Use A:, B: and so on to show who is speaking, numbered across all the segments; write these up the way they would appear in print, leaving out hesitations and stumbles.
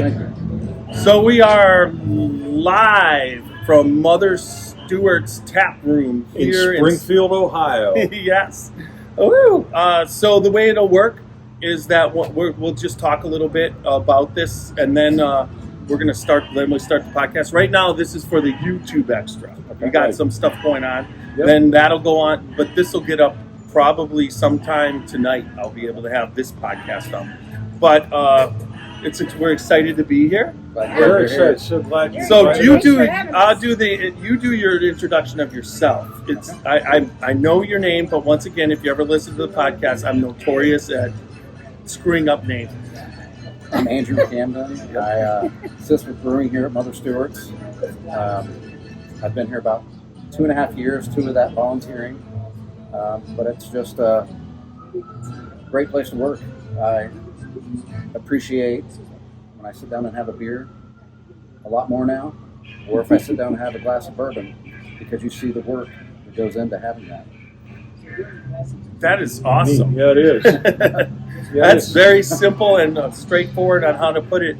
A: right. So we are live from Mother Stewarts Tap Room here
B: in Springfield, Ohio.
A: Yes. Woo. So the way it'll work is that we'll just talk a little bit about this, and then we're going to start. Then we'll start the podcast. Right now, this is for the YouTube extra. We got some stuff going on. Yep. Then that'll go on, but this will get up probably sometime tonight. I'll be able to have this podcast up. But we're excited to be here.
B: Very excited. So glad you.
A: So you do your introduction of yourself. It's I know your name, but once again, if you ever listen to the podcast, I'm notorious at screwing up names.
C: I'm Andrew Camden. I assist with brewing here at Mother Stewarts. I've been here about 2.5 years, 2 of that volunteering. But it's just a great place to work. I appreciate when I sit down and have a beer a lot more now, or if I sit down and have a glass of bourbon, because you see the work that goes into having that.
A: That is awesome.
B: Yeah, it is.
A: That's very simple and straightforward on how to put it.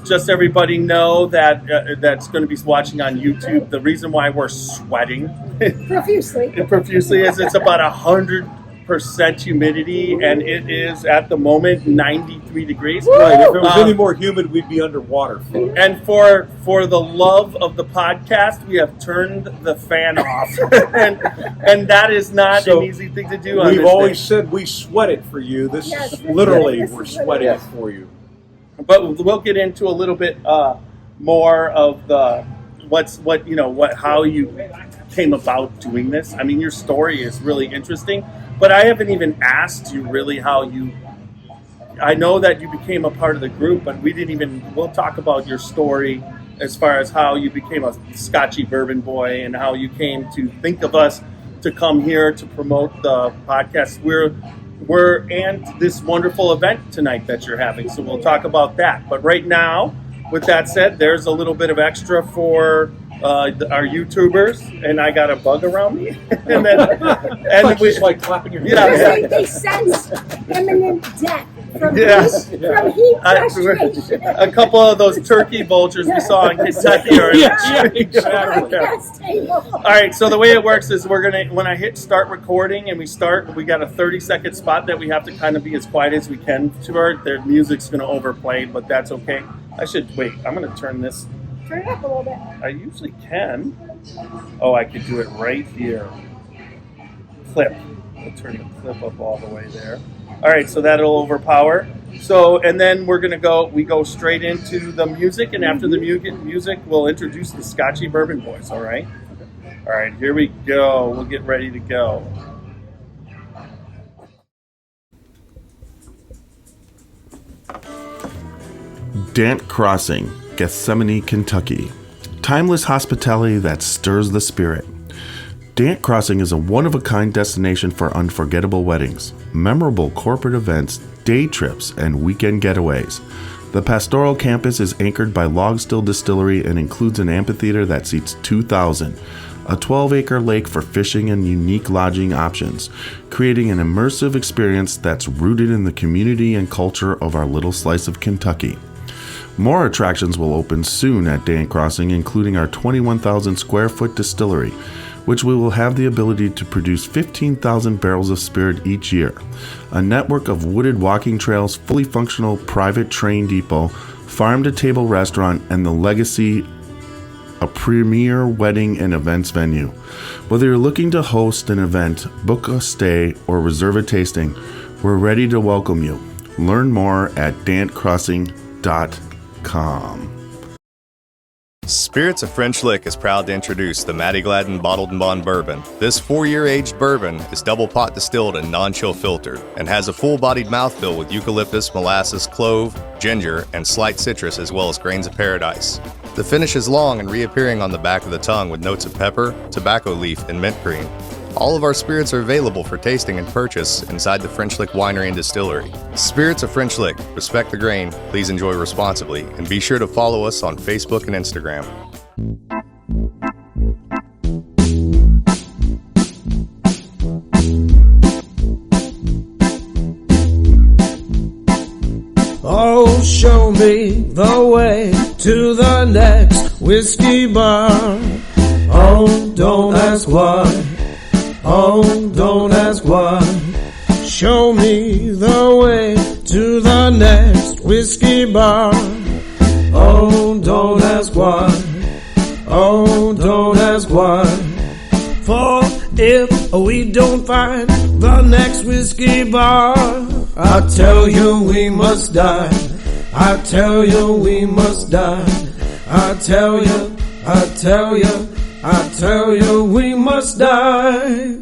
A: Just everybody know that that's going to be watching on YouTube. The reason why we're sweating profusely is it's about 100% humidity, and it is at the moment 93 degrees.
B: Right. If it was any more humid, we'd be underwater.
A: And for the love of the podcast, we have turned the fan off, and that is not an easy thing to do.
B: We've always said we sweat it for you. This is literally we're sweating it for you.
A: But we'll get into a little bit more of the how you came about doing this. I mean, your story is really interesting, but I haven't even asked you really how you. I know that you became a part of the group, but we'll talk about your story as far as how you became a Scotchy Bourbon Boy and how you came to think of us to come here to promote the podcast. We're and this wonderful event tonight that you're having, so we'll talk about that. But right now, with that said, there's a little bit of extra for our YouTubers, and I got a bug around me, and
B: just like clapping your hands.
D: Yeah. They sense imminent death from heat frustration.
A: A couple of those turkey vultures we saw in Kentucky are
D: exactly.
A: All right, so the way it works is when I hit start recording and we got a 30-second spot that we have to kind of be as quiet as we can to it. Their music's going to overplay, but that's okay. I'm going to turn this.
D: Turn it up a little bit.
A: I usually can. Oh, I could do it right here. Clip. I'll turn the clip up all the way there. All right, so that'll overpower. So, and then we go straight into the music, and after the music, we'll introduce the Scotchy Bourbon Boys, all right? All right, here we go. We'll get ready to go.
E: Dant Crossing, Gethsemane, Kentucky. Timeless hospitality that stirs the spirit. Dant Crossing is a one-of-a-kind destination for unforgettable weddings, memorable corporate events, day trips, and weekend getaways. The pastoral campus is anchored by Log Still Distillery and includes an amphitheater that seats 2,000, a 12-acre lake for fishing and unique lodging options, creating an immersive experience that's rooted in the community and culture of our little slice of Kentucky. More attractions will open soon at Dant Crossing, including our 21,000 square foot distillery, which we will have the ability to produce 15,000 barrels of spirit each year, a network of wooded walking trails, fully functional private train depot, farm-to-table restaurant, and the Legacy, a premier wedding and events venue. Whether you're looking to host an event, book a stay, or reserve a tasting, we're ready to welcome you. Learn more at dantcrossing.com.
F: Spirits of French Lick is proud to introduce the Matty Gladden Bottled and Bond Bourbon. This 4-year aged bourbon is double pot distilled and non-chill filtered and has a full-bodied mouthfeel with eucalyptus, molasses, clove, ginger, and slight citrus as well as grains of paradise. The finish is long and reappearing on the back of the tongue with notes of pepper, tobacco leaf, and mint cream. All of our spirits are available for tasting and purchase inside the French Lick Winery and Distillery. Spirits of French Lick. Respect the grain, please enjoy responsibly, and be sure to follow us on Facebook and Instagram.
G: Oh, show me the way to the next whiskey bar. Oh, don't ask why. Oh, don't ask why. Show me the way to the next whiskey bar. Oh, don't ask why. Oh, don't ask why. For if we don't find the next whiskey bar, I tell you we must die. I tell you we must die. I tell you, I tell you, I tell you we must die.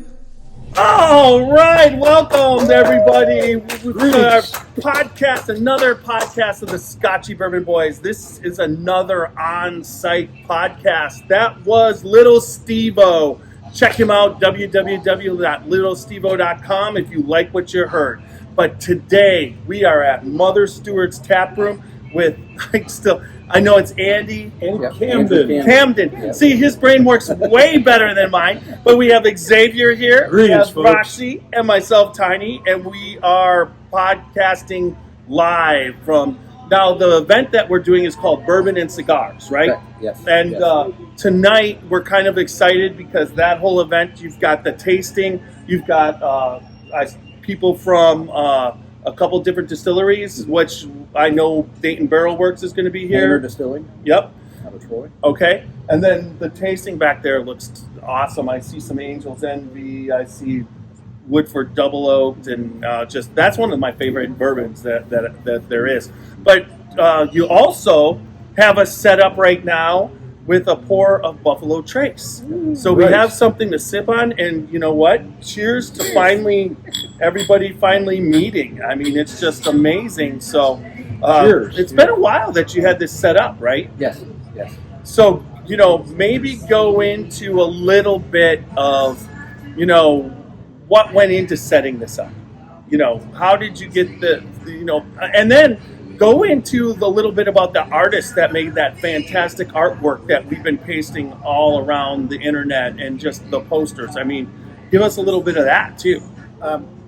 A: All right, welcome everybody to our podcast, another podcast of the Scotchy Bourbon Boys. This is another on-site podcast. That was Little Steve-O. Check him out, www.littlestevo.com if you like what you heard. But today we are at Mother Stewarts Tap Room with, I know it's Andy
B: And
C: Yep,
B: Camden.
A: Camden.
C: Yep.
A: See, his brain works way better than mine. But we have Xavier here, we
B: Greetings,
A: have
B: folks.
A: Roxy, and myself, Tiny, and we are podcasting live from. Now, the event that we're doing is called Bourbon and Cigars, right?
C: Correct. Yes.
A: And
C: yes.
A: Tonight we're kind of excited because that whole event, you've got the tasting, you've got people from a couple different distilleries, which I know Dayton Barrel Works is going to be
C: Manor
A: here.
C: Distilling
A: Yep.
C: out of Troy.
A: Okay. And then the tasting back there looks awesome. I see some Angel's Envy. I see Woodford Double Oaked, and just that's one of my favorite bourbons that there is. But you also have us set up right now with a pour of Buffalo Trace. So we
B: Right.
A: have something to sip on, and you know what? Cheers to everybody finally meeting. I mean, it's just amazing. So
B: Cheers.
A: It's been a while that you had this set up, right?
C: Yes. Yes.
A: So, maybe go into a little bit of, what went into setting this up. How did you get and then go into the little bit about the artist that made that fantastic artwork that we've been pasting all around the internet and just the posters. I mean, give us a little bit of that too.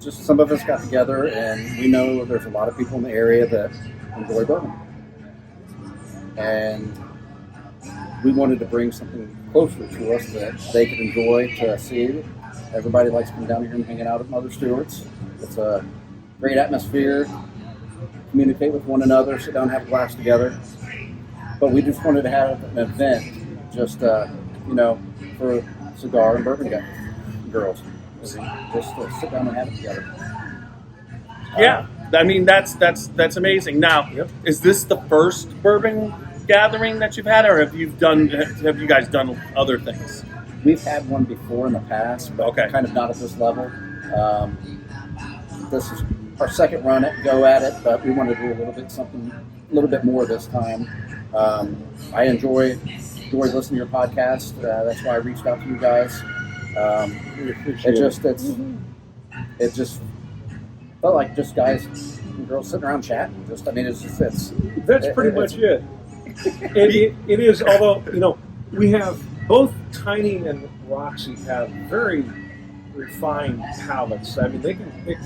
C: Just some of us got together, and we know there's a lot of people in the area that enjoy bourbon, and we wanted to bring something closer to us that they could enjoy to see. Everybody likes coming down here and hanging out at Mother Stewarts. It's a great atmosphere. Communicate with one another, sit down and have a glass together. But we just wanted to have an event just, for cigar and bourbon girls. Just to sit down and have it together.
A: Yeah, I mean that's amazing. Now, Is this the first bourbon gathering that you've had, or have you guys done other things?
C: We've had one before in the past, but
A: Okay.
C: kind of not at this level. This is our second run go at it, but we wanted to do a little bit more this time. I enjoy listening to your podcast. That's why I reached out to you guys.
B: We appreciate it.
C: It just felt like just guys and girls sitting around chatting.
B: That's pretty much it. It is, although, we have both Tiny and Roxy have very refined palates. I mean, they can pick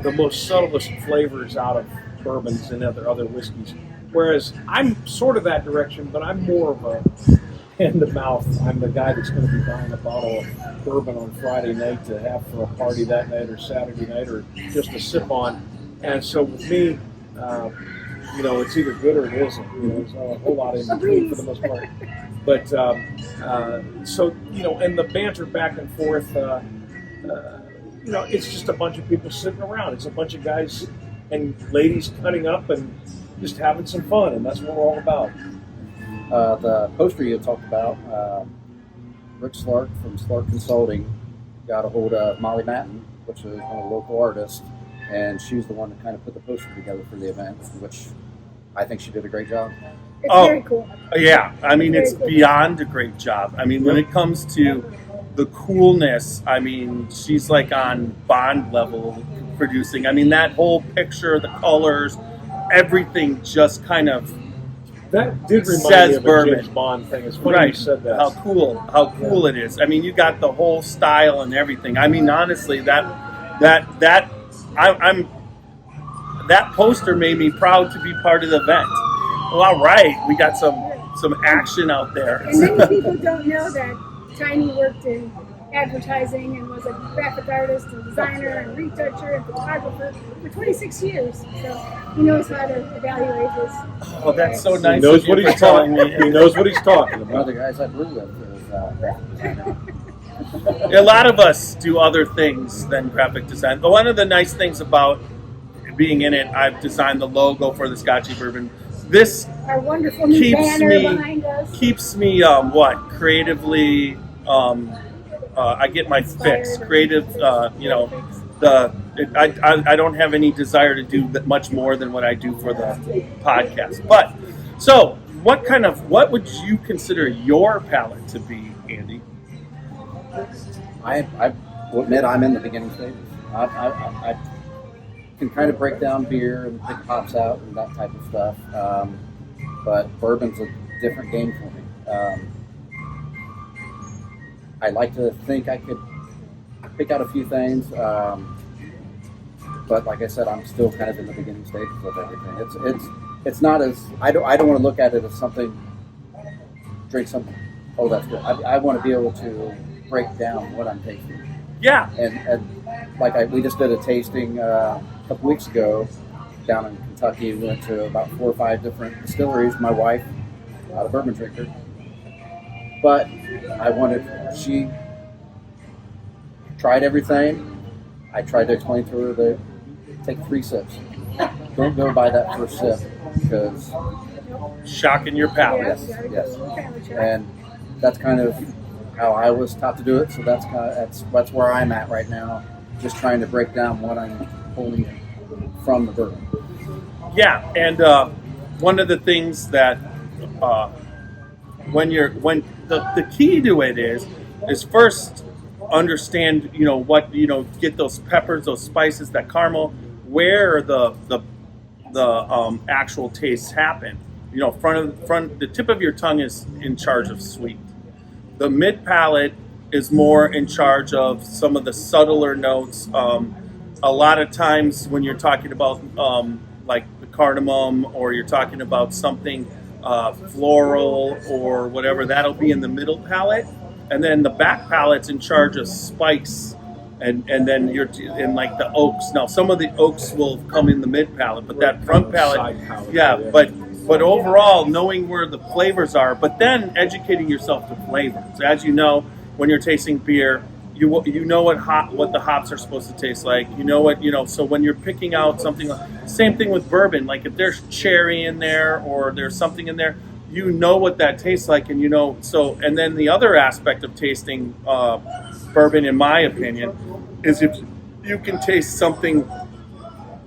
B: the most subtlest flavors out of bourbons and other whiskeys. Whereas I'm sort of that direction, but I'm more of a hand to mouth. I'm the guy that's going to be buying a bottle of bourbon on Friday night to have for a party that night or Saturday night or just to sip on. And so with me, it's either good or it isn't. There's not a whole lot in between for the most part. But and the banter back and forth, it's just a bunch of people sitting around. It's a bunch of guys and ladies cutting up and just having some fun, and that's what we're all about.
C: The poster you talked about, Rick Slark from Slark Consulting got a hold of Molly Matten, which is one of the local artists, and she was the one that kind of put the poster together for the event, which I think she did a great job.
D: It's very cool.
A: Yeah, I mean, it's
D: Very cool.
A: beyond a great job. I mean, when it comes to the coolness, I mean, she's like on Bond level producing. I mean, that whole picture, the colors, everything just kind of
B: That did remind
A: says
B: me of a
A: bourbon.
B: James Bond thing. It's funny you said that.
A: How cool it is. I mean, you got the whole style and everything. I mean, honestly, that poster made me proud to be part of the event. Well, all right, we got some action out there.
D: And many people don't know that Tiny worked in advertising and was a graphic artist and designer and retoucher and photographer for 26 years. So he knows how to evaluate his.
A: Oh, that's so nice.
B: He knows what he's
A: telling me.
B: He knows what he's talking
C: One of
B: about.
C: the guys I brew with is graphic designer.
A: A lot of us do other things than graphic design. But one of the nice things about being in it, I've designed the logo for the Scotchy Bourbon. This
D: Our wonderful new
A: keeps
D: banner behind us.
A: me creatively. I get my fix. Creative. I don't have any desire to do much more than what I do for the podcast. But so, what would you consider your palate to be, Andy?
C: I will admit I'm in the beginning stages. I can kind of break down beer and pick hops out and that type of stuff, but bourbon's a different game for me. I like to think I could pick out a few things, but like I said, I'm still kind of in the beginning stages of everything. It's not as I don't want to look at it as something. Drink something. Oh, that's good. I want to be able to break down what I'm tasting.
A: Yeah.
C: And we just did a tasting a couple weeks ago down in Kentucky. We went to about 4 or 5 different distilleries. My wife, not a bourbon drinker, but she tried everything. I tried to explain to her that take 3 sips. Don't go by that first sip because
A: Shocking your palate.
C: yes. And that's kind of how I was taught to do it. So that's where I'm at right now. Just trying to break down what I'm pulling from the bourbon.
A: Yeah, and one of the things that the key to it is first understand get those peppers, those spices, that caramel, where the actual tastes happen. The tip of your tongue is in charge of sweet. The mid palate is more in charge of some of the subtler notes. A lot of times when you're talking about like the cardamom, or you're talking about something floral or whatever, that'll be in the middle palate, and then the back palate's in charge of spice, and then you're in like the oaks. Now some of the oaks will come in the mid palate, but that front palate, but overall knowing where the flavors are, but then educating yourself to flavors. As you know, when you're tasting beer, you know what the hops are supposed to taste like. So when you're picking out something, same thing with bourbon. Like if there's cherry in there or there's something in there, you know what that tastes like, and And then the other aspect of tasting bourbon, in my opinion, is if you can taste something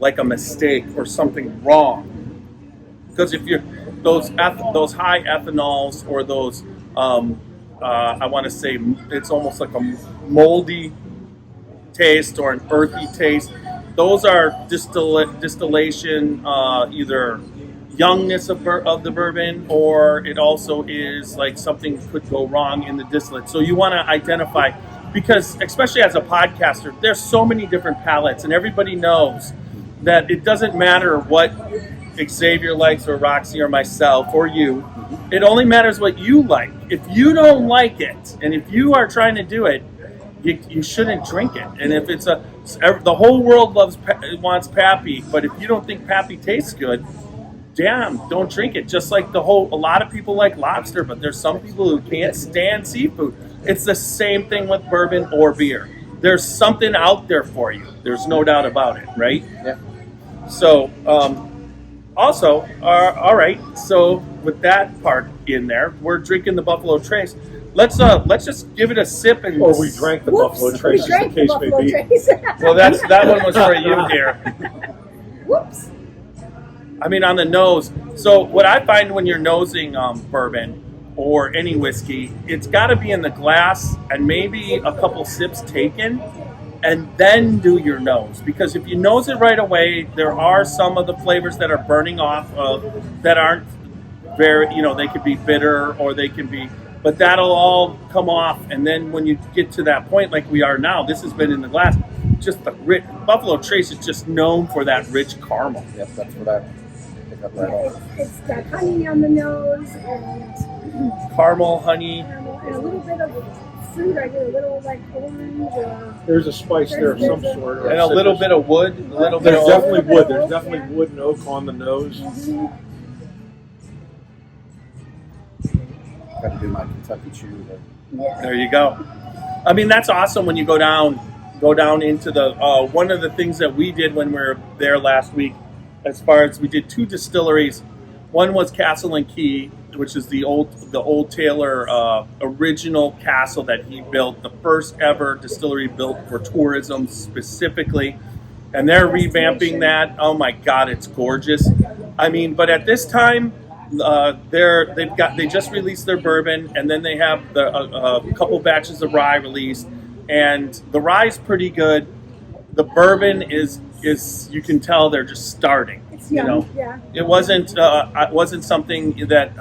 A: like a mistake or something wrong. Because if you're those high ethanols or those I want to say it's almost like a moldy taste or an earthy taste. Those are distillation, either youngness of the bourbon, or it also is like something could go wrong in the distillate. So you want to identify, because especially as a podcaster, there's so many different palates, and everybody knows that it doesn't matter what Xavier likes or Roxy or myself or you. It only matters what you like. If you don't like it, and if you are trying to do it, you shouldn't drink it. And if it's the whole world wants Pappy, but if you don't think Pappy tastes good, damn, don't drink it. Just like a lot of people like lobster, but there's some people who can't stand seafood. It's the same thing with bourbon or beer. There's something out there for you. There's no doubt about it, right?
C: Yeah.
A: So, also, all right. So with that part in there, we're drinking the Buffalo Trace. Let's just give it a sip and.
B: Or we drank the Buffalo Trace, as the case may be.
A: Well, that one was for you, dear.
D: Whoops.
A: I mean, on the nose. So what I find when you're nosing bourbon or any whiskey, it's got to be in the glass and maybe a couple sips taken, and then do your nose. Because if you nose it right away, there are some of the flavors that are burning off that aren't very, they could be bitter, or they can be, but that'll all come off. And then when you get to that point, like we are now, this has been in the glass, just the rich. Buffalo Trace is just known for that rich caramel.
C: Yep, that's what I pick up right off.
D: It's got honey on the nose and
A: Caramel, honey.
D: caramel, and a little bit of fruit. I get a little like orange or
B: There's a spice there of some
D: There's
B: sort.
A: And a little bit of wood. A little bit
B: There's
A: of
B: definitely wood. There's
D: oak,
B: definitely
D: yeah.
B: wood and oak on the nose.
C: Got to do my Kentucky Chew.
A: There you go. I mean, that's awesome when you go down into the. One of the things that we did when we were there last week, as far as we did 2 distilleries. One was Castle and Key, which is the old Taylor original castle that he built, the first ever distillery built for tourism specifically, and they're revamping that. Oh my God, it's gorgeous. I mean, but at this time, they just released their bourbon, and then they have a couple batches of rye released, and the rye's pretty good. The bourbon is you can tell they're just starting.
D: it's
A: You
D: young.
A: know,
D: Yeah.
A: it wasn't something that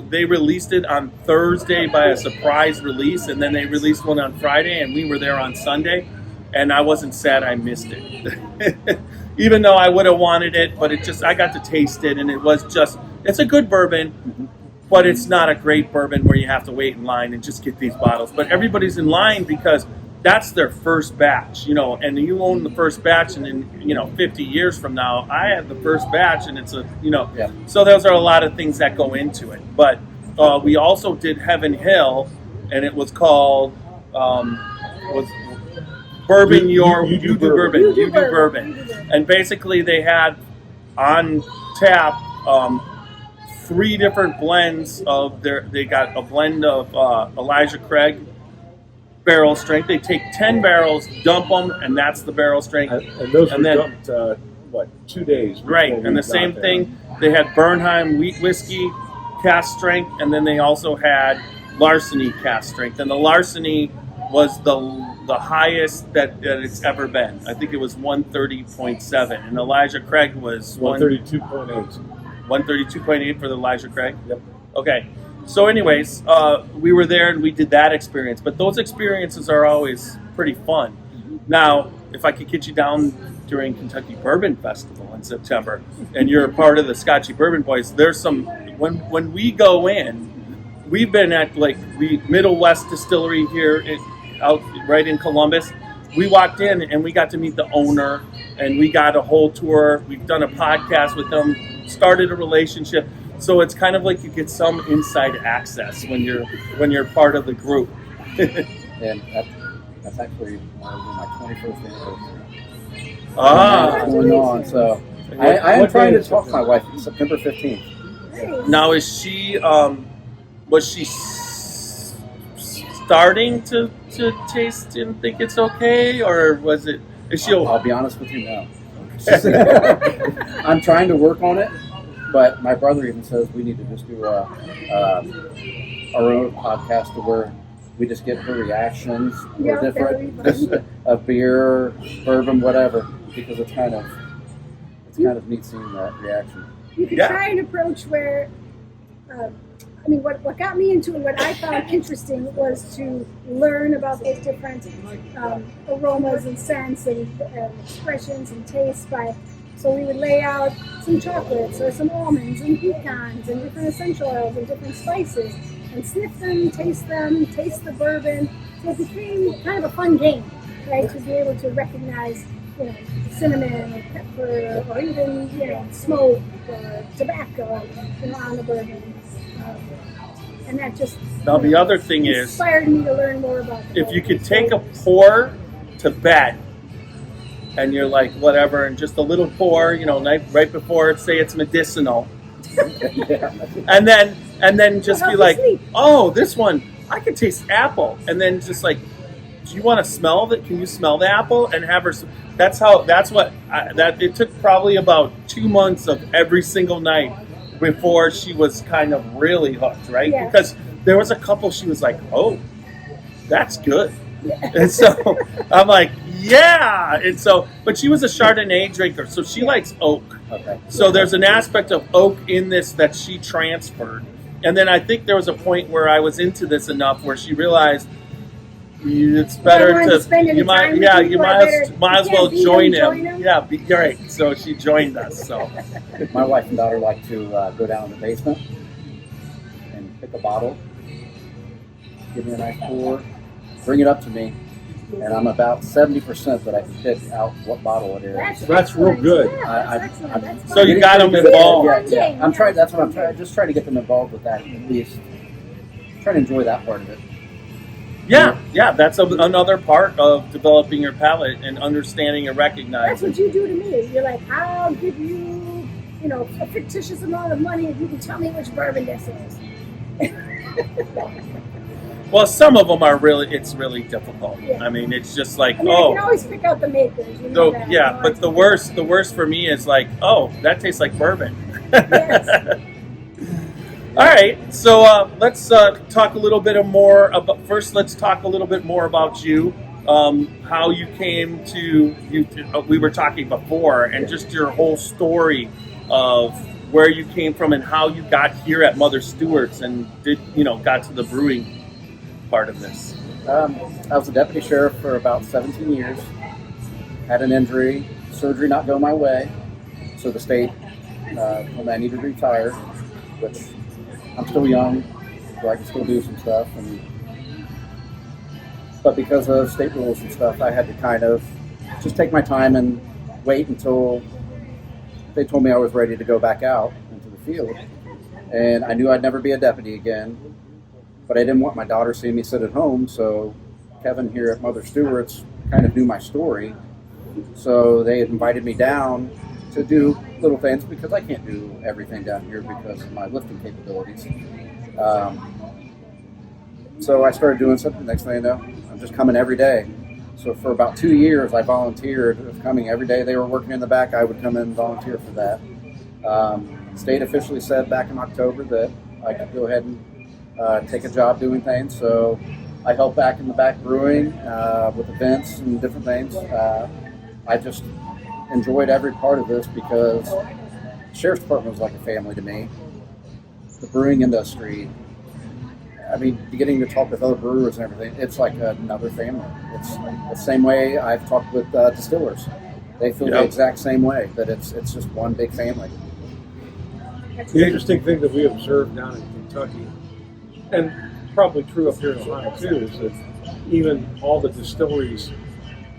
A: they released it on Thursday by a surprise release, and then they released one on Friday, and we were there on Sunday, and I wasn't sad I missed it, even though I would have wanted it, but I got to taste it, and it's a good bourbon, but it's not a great bourbon where you have to wait in line and just get these bottles. But everybody's in line because that's their first batch, and you own the first batch, and then 50 years from now, I have the first batch, and it's
C: Yeah.
A: So those are a lot of things that go into it. But we also did Heaven Hill, and it was called was Bourbon. You do bourbon.
D: You do
A: You do bourbon. And basically, they had on tap 3 different blends of They got a blend of Elijah Craig barrel strength. They take 10 barrels, dump them, and that's the barrel strength.
B: And those
A: And
B: were
A: then-
B: dumped, 2 days before
A: Right,
B: we
A: and the
B: got
A: same
B: there.
A: thing. They had Bernheim wheat whiskey cask strength, and then they also had Larceny cask strength. And the Larceny was the highest that it's ever been. I think it was 130.7, and Elijah Craig was
B: 132.8.
A: 132.8 for the Elijah Craig.
B: Yep.
A: Okay. So, anyways, we were there and we did that experience. But those experiences are always pretty fun. Now, if I could get you down during Kentucky Bourbon Festival in September, and you're a part of the Scotchy Bourbon Boys, there's some. When we go in, we've been at Middle West Distillery here out right in Columbus. We walked in and we got to meet the owner, and we got a whole tour. We've done a podcast with them, started a relationship. So it's kind of like you get some inside access when you're part of the group.
C: And that's actually my 21st anniversary.
A: Ah,
C: Going on, so I am trying to talk to my wife. It's September 15th.
D: Nice.
A: now is she was she starting to taste and think it's okay, or was it? Is she?
C: I'll be honest with you now. I'm trying to work on it, but my brother even says we need to just do our own podcast to where we just get her reactions
D: Yeah,
C: or
D: that'd
C: different
D: be
C: just of beer, bourbon, whatever, because it's kind of neat seeing that reaction.
D: You could
A: Yeah.
D: try an approach where, what got me into it, what I found interesting was to learn about those different aromas and scents and expressions and tastes so we would lay out some chocolates or some almonds and pecans and different essential oils and different spices and sniff them, taste the bourbon. So it became kind of a fun game, right? To be able to recognize, cinnamon or pepper or even, smoke or tobacco, on the bourbon. And that just
A: Now the other thing is,
D: inspired me to learn more about the
A: if you could
D: bourbon.
A: take a pour to bed, and you're like whatever, and just a little pour, right before, say it's medicinal, and then just be like,
D: Sleep.
A: oh, this one I can taste apple, and then just like, do you want to smell that? Can you smell the apple? And have her. That's what it took probably about 2 months of every single night before she was kind of really hooked, right?
D: Yeah.
A: Because there was a couple she was like, oh, that's good. And so I'm like, yeah. And so, but she was a Chardonnay drinker, so she likes oak.
C: Okay.
A: So there's an aspect of oak in this that she transferred. And then I think there was a point where I was into this enough where she realized it's better
D: wanted to spend any
A: you might
D: time with
A: yeah
D: you,
A: you
D: I
A: might
D: better-
A: might as
D: you
A: well
D: can't beat
A: join
D: him,
A: him.
D: join him.
A: Yeah, right. So she joined us. So
C: My wife and daughter like to go down in the basement and pick a bottle, give me a nice pour, bring it up to me, and I'm about 70% that I can pick out what bottle it is.
B: That's real
D: excellent.
B: good.
D: Yeah,
C: I-
D: that's excellent.
C: I'm-
D: That's
A: So
D: fun.
A: you got them involved.
C: Yeah. I'm trying. That's what I'm trying. Just trying to get them involved with that at least. Trying to enjoy that part of it.
A: Yeah, that's another part of developing your palate and understanding and
D: That's
A: recognizing.
D: what you do to me. You're like, I'll give you, a fictitious amount of money if you can tell me which bourbon this is.
A: Well, some of them are it's really difficult.
D: Yeah.
A: I mean, it's just like,
D: I mean, I can always pick out the makers. You know that.
A: yeah, but the worst for me is like, oh, that tastes like bourbon.
D: Yes.
A: All right, so let's talk a little bit more about. First, let's talk a little bit more about you. How you came to you. We were talking before, and just your whole story of where you came from and how you got here at Mother Stewarts and got to the brewing part of this.
C: I was a deputy sheriff for about 17 years. Had an injury, surgery not go my way, so the state told me I needed to retire, which I'm still young, so I can still do some stuff. But because of state rules and stuff, I had to kind of just take my time and wait until they told me I was ready to go back out into the field. And I knew I'd never be a deputy again, but I didn't want my daughter seeing me sit at home, so Kevin here at Mother Stewarts kind of knew my story. So they had invited me down to do little things because I can't do everything down here because of my lifting capabilities. So I started doing something. Next thing I know, I'm just coming every day. So for about 2 years, I volunteered. It was coming every day. They were working in the back. I would come in and volunteer for that. State officially said back in October that I could go ahead and take a job doing things. So I helped back in the back brewing with events and different things. I just enjoyed every part of this because the Sheriff's Department was like a family to me. The brewing industry, I mean, getting to talk with other brewers and everything, it's like another family. It's the same way I've talked with distillers. They feel the exact same way, that it's just one big family.
B: The interesting thing that we observed down in Kentucky, and probably true up here in Ohio too, is that even all the distilleries,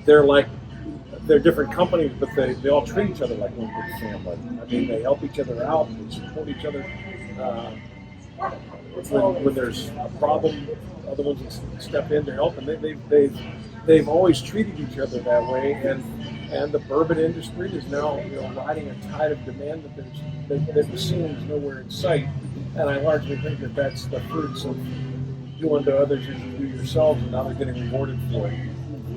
B: they're different companies, but they all treat each other like one big family. I mean, they help each other out, they support each other. When there's a problem, other ones step in to help, and they've always treated each other that way. And the bourbon industry is now riding a tide of demand that the ceiling's nowhere in sight. And I largely think that that's the fruits of do unto others as you do yourselves, and now they're getting rewarded for it.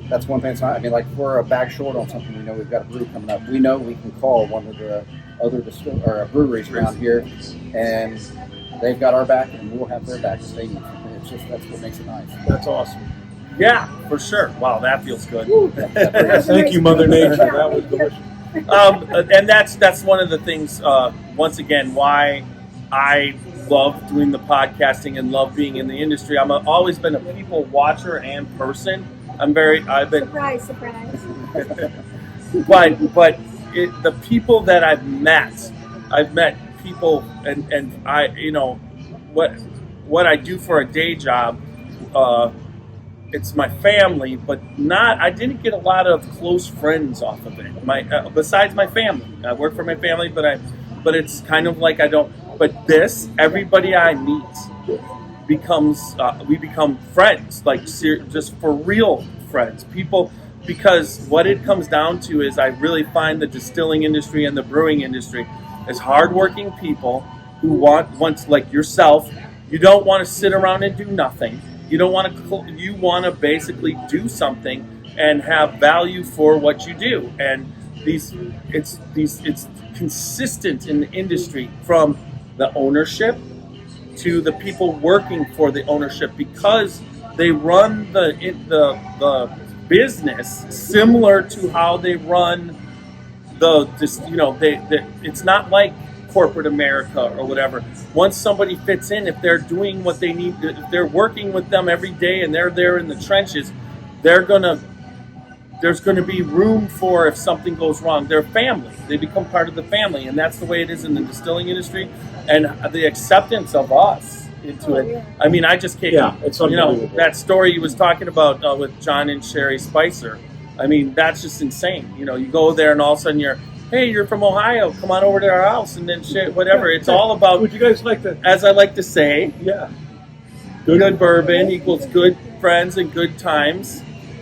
C: That's one thing. It's not, I mean, like if we're a bag short on something, we've got a brew coming up. We know we can call one of the other breweries around here, and they've got our back, and we'll have their back. It's just that's what makes it nice.
B: That's awesome.
A: Yeah, for sure. Wow, that feels good.
B: Thank you, Mother Nature. That was delicious.
A: And that's one of the things. Once again, why I love doing the podcasting and love being in the industry. Always been a people watcher and person. I've been
D: Surprise.
A: but the people that I've met people, and I, what I do for a day job, it's my family, but I didn't get a lot of close friends off of it. Besides my family, I work for my family, but it's kind of like but everybody I meet we become friends, like just for real friends, people, because what it comes down to is I really find the distilling industry and the brewing industry is hardworking people who want like yourself. You don't want to sit around and do nothing. You want to basically do something and have value for what you do. And it's consistent in the industry, from the ownership to the people working for the ownership, because they run the business similar to how they run it's not like corporate America or whatever. Once somebody fits in, if they're doing what they need, if they're working with them every day and they're there in the trenches, there's going to be room for if something goes wrong. They're family. They become part of the family, and that's the way it is in the distilling industry. And the acceptance of us into it. I mean, I just can't.
B: Yeah, it's unbelievable.
A: That story you was talking about with John and Sherry Spicer. I mean, that's just insane. You go there and all of a sudden you're from Ohio. Come on over to our house and then shit, whatever. It's all about.
B: Would you guys like to?
A: As I like to say,
B: Yeah.
A: good bourbon equals good friends and good times.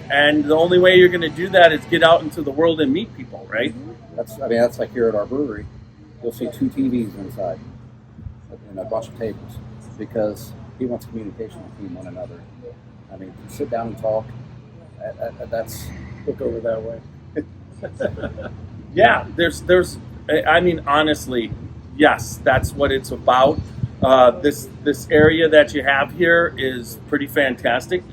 A: And the only way you're going to do that is get out into the world and meet people, right?
C: That's like here at our brewery. You'll see 2 TVs inside and a bunch of tables because he wants communication between one another. I mean, sit down and talk. That's
B: Look over that way.
A: Yeah, there's. I mean, honestly, yes, that's what it's about. This area that you have here is pretty fantastic.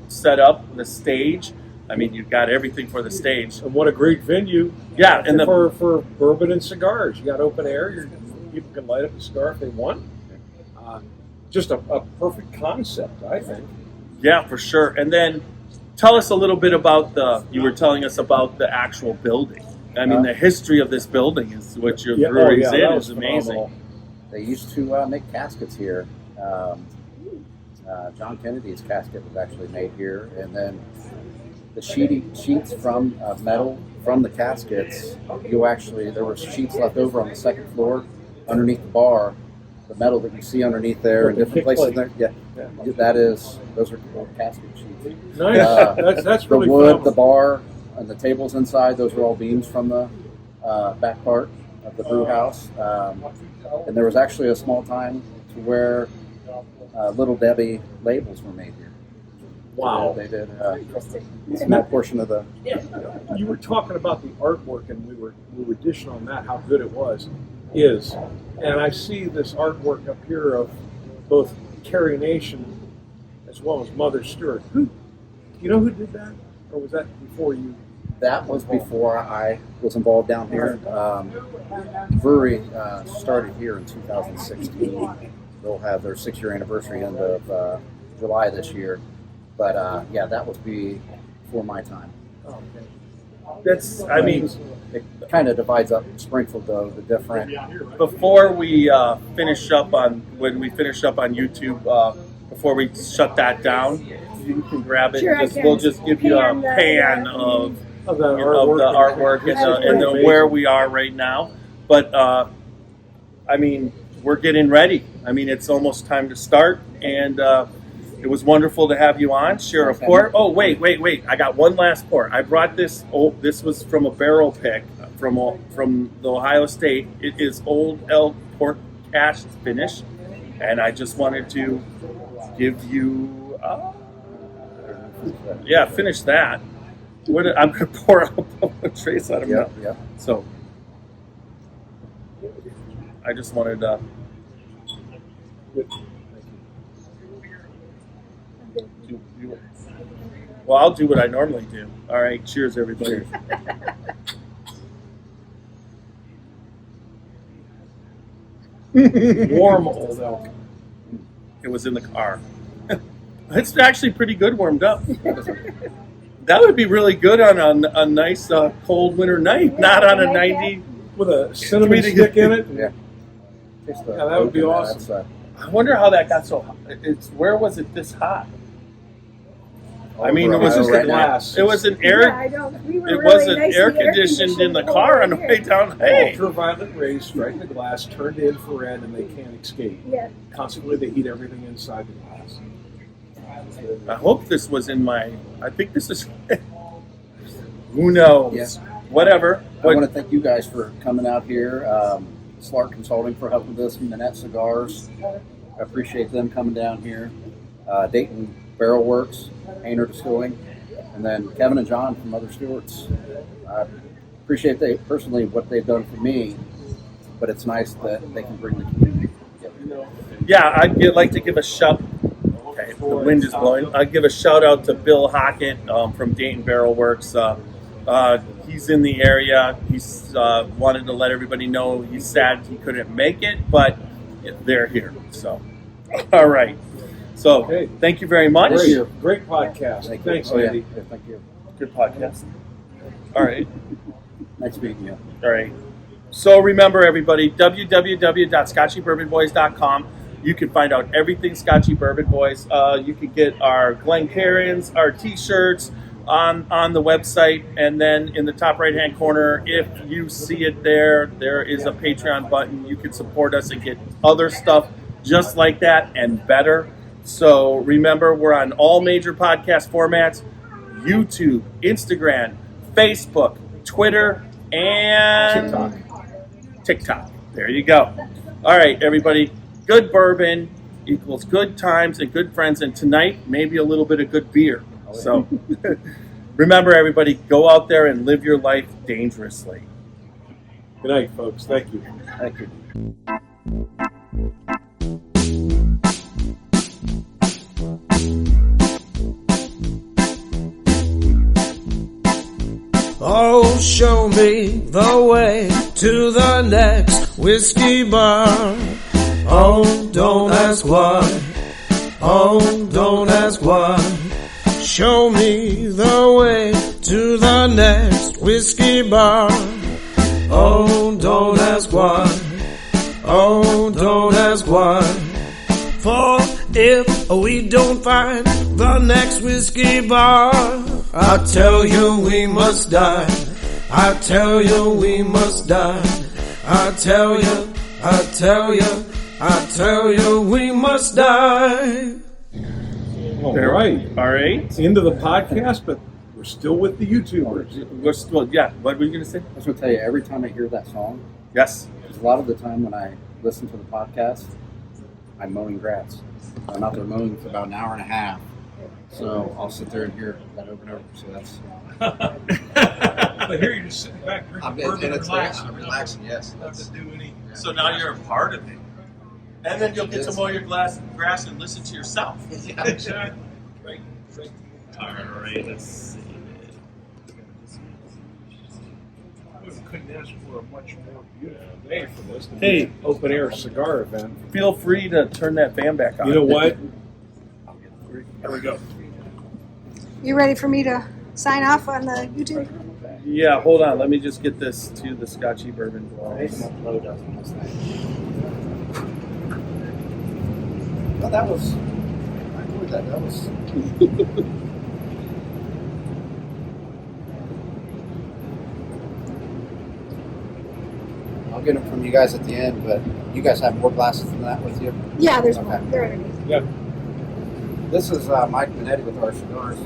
A: Set up the stage. I mean, you've got everything for the stage.
B: And what a great venue!
A: Yeah, and
B: for bourbon and cigars, you got open air. People can light up a cigar if they want. Just a perfect concept, I think.
A: Yeah, for sure. And then tell us a little bit about you were telling us about the actual building. I mean, the history of this building is what your brewery's in is amazing.
B: Phenomenal.
C: They used to make caskets here. John Kennedy's casket was actually made here, and then the sheets from metal from the caskets. There were sheets left over on the second floor underneath the bar. The metal that you see underneath there in different places there, those are old casket sheets.
B: Nice. That's really
C: the wood,
B: phenomenal.
C: the bar, and the tables inside. Those are all beams from the back part of the brew house. And there was actually a small time to where Little Debbie labels were made here.
B: Wow.
C: They did a small portion of the.
B: You were talking about the artwork, and we were dishing on that, how good it is. And I see this artwork up here of both Carrie Nation as well as Mother Stewart. Do you know who did that? Or was that before you?
C: That was before I was involved down here. Brewery started here in 2016. They'll have their 6-year anniversary end of July this year. But that was before my time. It kind of divides up Springfield though, the different.
A: Before we finish up on YouTube, before we shut that down, you can grab it.
D: Sure,
A: We'll just give you a pan of
B: Of the
A: the artwork and where we are right now. But I mean, we're getting ready. I mean, it's almost time to start, and it was wonderful to have you on. Share a pour. Oh, wait! I got one last pour. I brought this. This was from a barrel pick from the Ohio State. It is Old Elk Pork Cast finish, and I just wanted to give you. Finish that. I'm going to pour a trace out of it.
C: Yeah.
A: So, I just wanted to. Well, I'll do what I normally do. All right, cheers, everybody.
B: warm Old Elk.
A: It was in the car. It's actually pretty good warmed up. That would be really good on a nice cold winter night, not on a 90.
B: With a cinnamon stick in it.
C: Yeah.
B: That would be awesome.
A: I wonder how that got so hot. Where was it this hot? I mean, it was just
B: right glass.
A: It was an
D: Yeah,
A: air.
D: I don't. We were
A: It
D: really
A: wasn't
D: nicely
A: air conditioned in the car on the way down. Hey,
B: Ultraviolet rays strike the glass, turn to infrared, and they can't escape.
D: Yeah.
B: Consequently, they heat everything inside the glass.
A: I hope this was in my. I think this is. Who knows?
C: Yes.
A: Whatever.
C: I want to thank you guys for coming out here. Slark Consulting for helping with this, Minette Cigars. I appreciate them coming down here. Dayton Barrel Works, Ainer Distilling, and then Kevin and John from Mother Stewarts. I appreciate personally what they've done for me, but it's nice that they can bring the community together.
A: Yeah, I'd like to give a shout. Okay, the wind is blowing. I'd give a shout out to Bill Hockett from Dayton Barrel Works. he's in the area. He's wanted to let everybody know he's sad he couldn't make it, but they're here. So, all right. So,
B: Okay.
A: thank you very much.
B: Great podcast. Thanks, Andy.
C: Yeah, thank you.
A: Good podcast. All right.
C: Nice meeting you.
A: All right. So remember, everybody, www.scotchybourbonboys.com. You can find out everything Scotchy Bourbon Boys. You can get our Glencairns, our T-shirts on the website. And then in the top right-hand corner, if you see it there is a Patreon button. You can support us and get other stuff just like that and better. So remember, we're on all major podcast formats: YouTube, Instagram, Facebook, Twitter, and TikTok. There you go. All right, everybody. Good bourbon equals good times and good friends. And tonight, maybe a little bit of good beer. So remember, everybody, go out there and live your life dangerously.
B: Good night, folks. Thank you.
C: Thank you.
G: Oh, show me the way to the next whiskey bar. Oh, don't ask why. Oh, don't ask why. Show me the way to the next whiskey bar. Oh, don't ask why. Oh, don't ask why. For if we don't find the next whiskey bar, I tell you we must die. I tell you we must die. I tell you we must die.
B: All right.
A: All right.
B: It's the end of the podcast, but we're still with the YouTubers.
A: We're still, yeah. What were you going to say?
C: I was going to tell you, every time I hear that song,
A: Yes.
C: because a lot of the time when I listen to the podcast, I'm mowing grass. I'm out there mowing for about an hour and a half. So I'll sit there and hear that over and over. So that's.
B: But here you're just sitting back drinking bourbon and relaxing.
F: I'm relaxing, yes.
B: Not to do any.
A: So now you're a part of it. And then you'll get to mow your grass and listen to yourself.
B: Yeah, exactly. Right.
A: All right, let's see.
B: We couldn't ask for a much more beautiful day for this.
A: Hey.
B: Open air cigar event.
A: Feel free to turn that fan back on.
B: You know what? Here we go.
D: You ready for me to sign off on the YouTube?
A: Yeah, hold on. Let me just get this to the Scotchy Bourbon Boys.
C: Well, that was. I enjoyed that. That was. I'll get them from you guys at the end, but you guys have more glasses than that with you?
D: Yeah, there's
C: Okay.
D: more. They're underneath.
B: Yeah.
C: This is Mike Benetti with our cigars.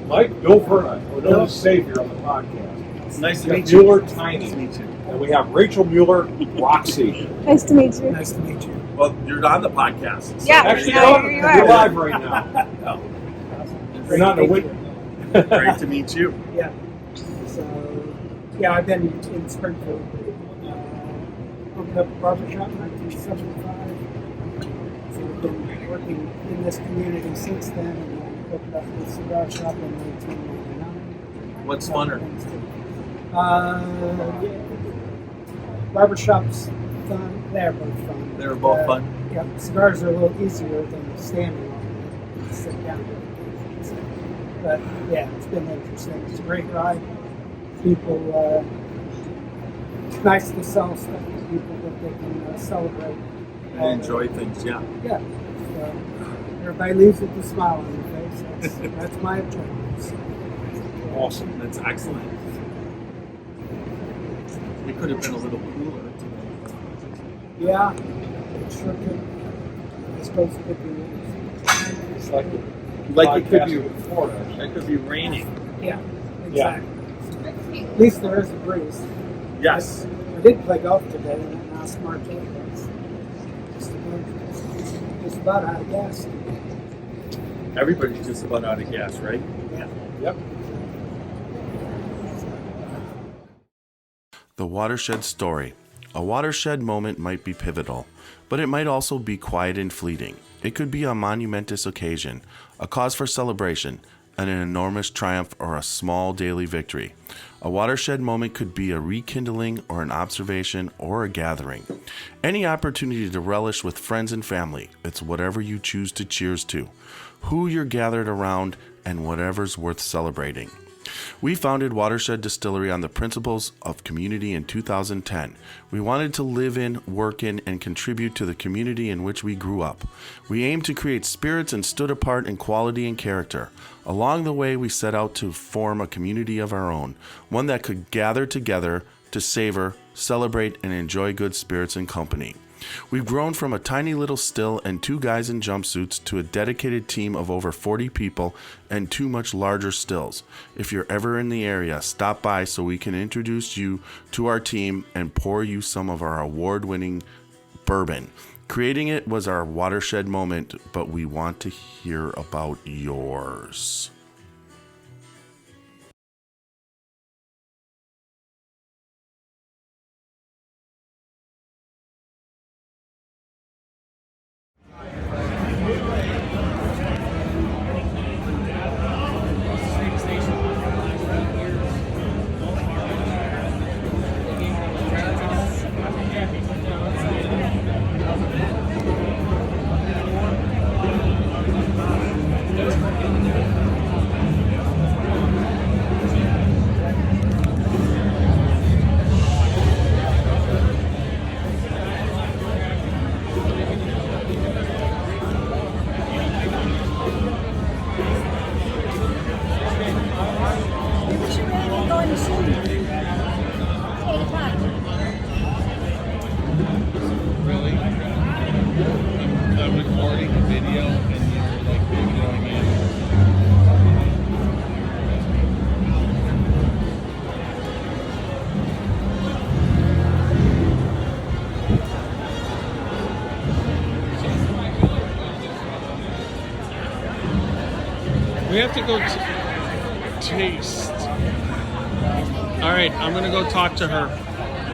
B: Mike, go for it. We're known as Savior on the podcast.
A: It's nice to
B: We
A: meet
B: got
A: you.
B: Mueller Tiny.
A: Nice to meet you.
B: And we have Rachel Mueller, Roxy.
D: Nice to meet you.
H: Nice to meet you.
A: Well, you're on the podcast. So
D: Yeah.
B: Actually,
D: Yeah,
B: no,
D: here you
B: you're
D: are.
B: live right now. You're not in a win.
A: Great to meet you.
H: Yeah. So, yeah, I've been in Springfield. Opened up a barbershop in 1975. So I've been working in this community since then, and then opened up the cigar shop in 1999.
A: What's funner?
H: Barbershops fun. They're both fun.
A: They were both fun.
H: Yeah, cigars are a little easier than standing on them. Sit down. But yeah, it's been interesting. It's a great ride. People, it's nice to sell stuff to people that they can celebrate.
A: And enjoy things, yeah.
H: Yeah. So everybody leaves with a smile on their face. That's my objective. So,
B: Awesome.
A: That's excellent. We could have been a little cooler today.
H: yeah, it sure could. I suppose it could be.
B: It's like the
A: Like it could
B: podcast
A: be,
B: in Florida.
A: it could be raining.
H: Yeah,
B: Yeah.
H: exactly. At least there is a breeze.
A: Yes.
H: I did play golf today, and that nice martini was just about out of gas.
A: Everybody's just about out of gas, right?
H: Yeah.
B: Yep.
E: The watershed story. A watershed moment might be pivotal, but it might also be quiet and fleeting. It could be a monumentous occasion, a cause for celebration, an enormous triumph, or a small daily victory. A watershed moment could be a rekindling or an observation or a gathering. Any opportunity to relish with friends and family. It's whatever you choose to cheers to, who you're gathered around, and whatever's worth celebrating. We founded Watershed Distillery on the principles of community in 2010. We wanted to live in, work in, and contribute to the community in which we grew up. We aimed to create spirits and stood apart in quality and character. Along the way, we set out to form a community of our own, one that could gather together to savor, celebrate, and enjoy good spirits and company. We've grown from a tiny little still and 2 guys in jumpsuits to a dedicated team of over 40 people and 2 much larger stills. If you're ever in the area, stop by so we can introduce you to our team and pour you some of our award-winning bourbon. Creating it was our watershed moment, but we want to hear about yours.
I: We have to go taste. All right, I'm gonna go talk to her.